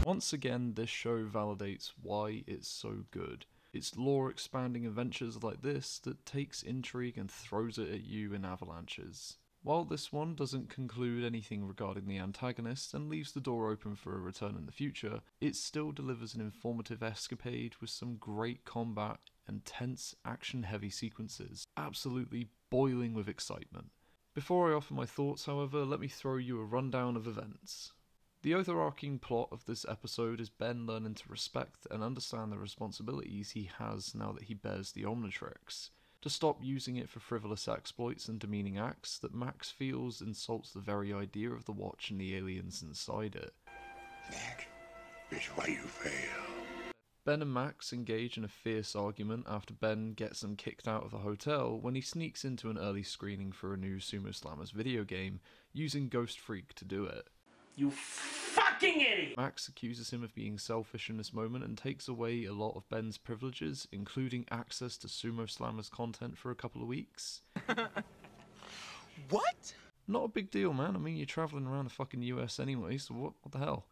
Once again, this show validates why it's so good. It's lore-expanding adventures like this that takes intrigue and throws it at you in avalanches. While this one doesn't conclude anything regarding the antagonist and leaves the door open for a return in the future, it still delivers an informative escapade with some great combat and tense, action-heavy sequences, absolutely boiling with excitement. Before I offer my thoughts, however, let me throw you a rundown of events. The overarching plot of this episode is Ben learning to respect and understand the responsibilities he has now that he bears the Omnitrix, to stop using it for frivolous exploits and demeaning acts that Max feels insults the very idea of the Watch and the aliens inside it. That is why you fail. Ben and Max engage in a fierce argument after Ben gets them kicked out of the hotel when he sneaks into an early screening for a new Sumo Slammers video game, using Ghost Freak to do it. You fucking idiot! Max accuses him of being selfish in this moment and takes away a lot of Ben's privileges, including access to Sumo Slammers content for a couple of weeks. What? Not a big deal, man. I mean, you're travelling around the fucking US anyway, so what the hell?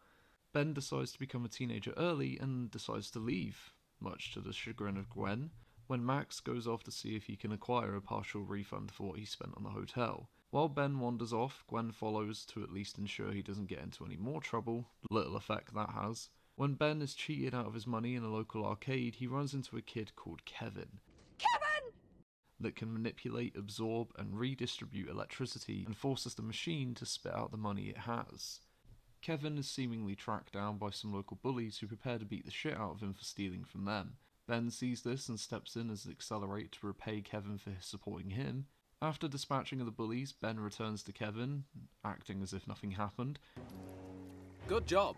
Ben decides to become a teenager early and decides to leave, much to the chagrin of Gwen, when Max goes off to see if he can acquire a partial refund for what he spent on the hotel. While Ben wanders off, Gwen follows to at least ensure he doesn't get into any more trouble, little effect that has. When Ben is cheated out of his money in a local arcade, he runs into a kid called Kevin. Kevin! That can manipulate, absorb, and redistribute electricity and forces the machine to spit out the money it has. Kevin is seemingly tracked down by some local bullies who prepare to beat the shit out of him for stealing from them. Ben sees this and steps in as Accelerate to repay Kevin for supporting him. After dispatching of the bullies, Ben returns to Kevin, acting as if nothing happened. Good job.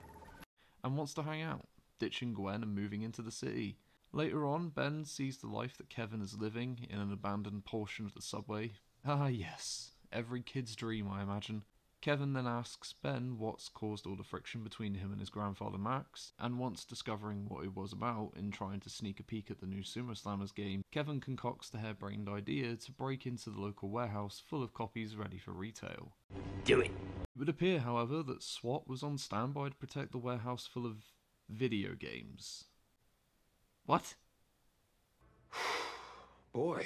And wants to hang out, ditching Gwen and moving into the city. Later on, Ben sees the life that Kevin is living in an abandoned portion of the subway. Ah yes, every kid's dream, I imagine. Kevin then asks Ben what's caused all the friction between him and his grandfather Max, and once discovering what it was about in trying to sneak a peek at the new Sumo Slammers game, Kevin concocts the harebrained idea to break into the local warehouse full of copies ready for retail. Do it. It would appear, however, that SWAT was on standby to protect the warehouse full of video games. What? Boy,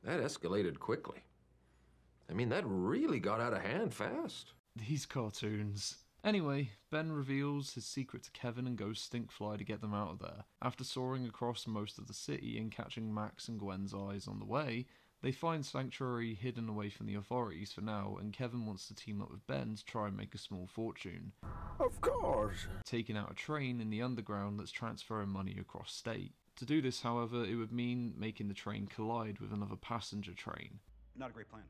that escalated quickly. I mean, that really got out of hand fast. These cartoons. Anyway, Ben reveals his secret to Kevin and goes stinkfly to get them out of there. After soaring across most of the city and catching Max and Gwen's eyes on the way, they find Sanctuary hidden away from the authorities for now, and Kevin wants to team up with Ben to try and make a small fortune. Of course. Taking out a train in the underground that's transferring money across state. To do this, however, it would mean making the train collide with another passenger train. Not a great plan.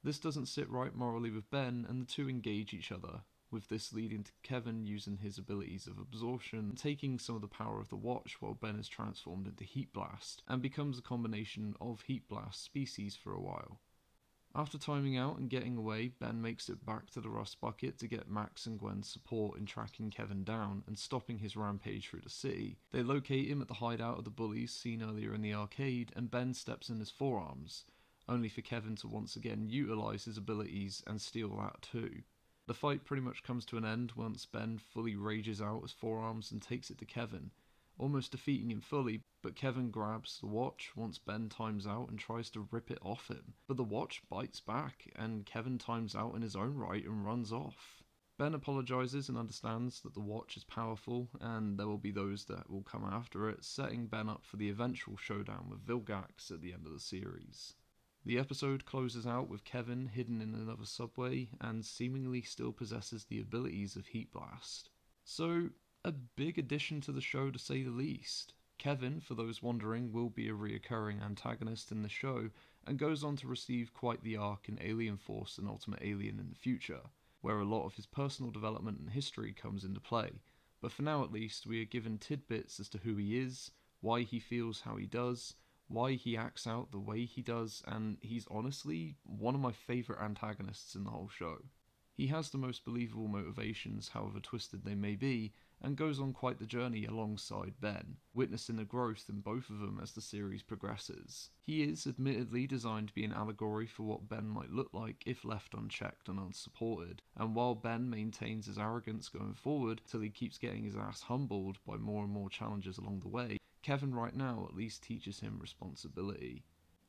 This doesn't sit right morally with Ben, and the two engage each other, with this leading to Kevin using his abilities of absorption, taking some of the power of the Watch while Ben is transformed into Heat Blast, and becomes a combination of Heat Blast species for a while. After timing out and getting away, Ben makes it back to the Rust Bucket to get Max and Gwen's support in tracking Kevin down and stopping his rampage through the city. They locate him at the hideout of the bullies seen earlier in the arcade, and Ben steps in his forearms, only for Kevin to once again utilise his abilities and steal that too. The fight pretty much comes to an end once Ben fully rages out his forearms and takes it to Kevin, almost defeating him fully, but Kevin grabs the watch once Ben times out and tries to rip it off him. But the watch bites back, and Kevin times out in his own right and runs off. Ben apologises and understands that the watch is powerful, and there will be those that will come after it, setting Ben up for the eventual showdown with Vilgax at the end of the series. The episode closes out with Kevin hidden in another subway and seemingly still possesses the abilities of Heat Blast. So, a big addition to the show to say the least. Kevin, for those wondering, will be a reoccurring antagonist in the show and goes on to receive quite the arc in Alien Force and Ultimate Alien in the future, where a lot of his personal development and history comes into play. But for now at least, we are given tidbits as to who he is, why he feels how he does, why he acts out the way he does, and he's honestly one of my favourite antagonists in the whole show. He has the most believable motivations, however twisted they may be, and goes on quite the journey alongside Ben, witnessing the growth in both of them as the series progresses. He is admittedly designed to be an allegory for what Ben might look like if left unchecked and unsupported, and while Ben maintains his arrogance going forward till he keeps getting his ass humbled by more and more challenges along the way, Kevin right now at least teaches him responsibility.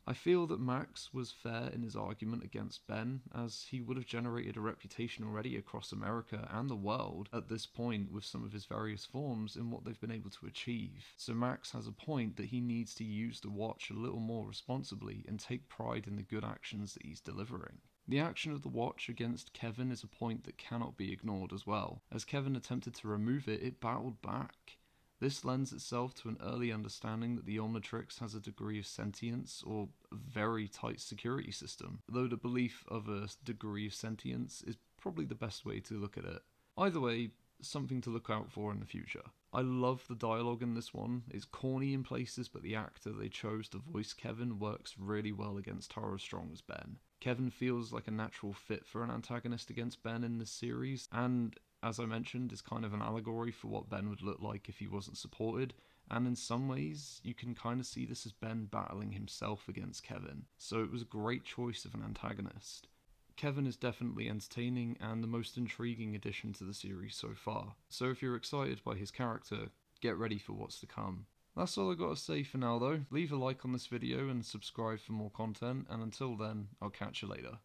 I feel that Max was fair in his argument against Ben, as he would have generated a reputation already across America and the world at this point with some of his various forms in what they've been able to achieve. So Max has a point that he needs to use the watch a little more responsibly and take pride in the good actions that he's delivering. The action of the watch against Kevin is a point that cannot be ignored as well. As Kevin attempted to remove it, it battled back. This lends itself to an early understanding that the Omnitrix has a degree of sentience or a very tight security system, though the belief of a degree of sentience is probably the best way to look at it. Either way, something to look out for in the future. I love the dialogue in this one. It's corny in places, but the actor they chose to voice Kevin works really well against Tara Strong as Ben. Kevin feels like a natural fit for an antagonist against Ben in this series, and as I mentioned, is kind of an allegory for what Ben would look like if he wasn't supported, and in some ways, you can kind of see this as Ben battling himself against Kevin, so it was a great choice of an antagonist. Kevin is definitely entertaining and the most intriguing addition to the series so far, so if you're excited by his character, get ready for what's to come. That's all I got to say for now though. Leave a like on this video and subscribe for more content, and until then, I'll catch you later.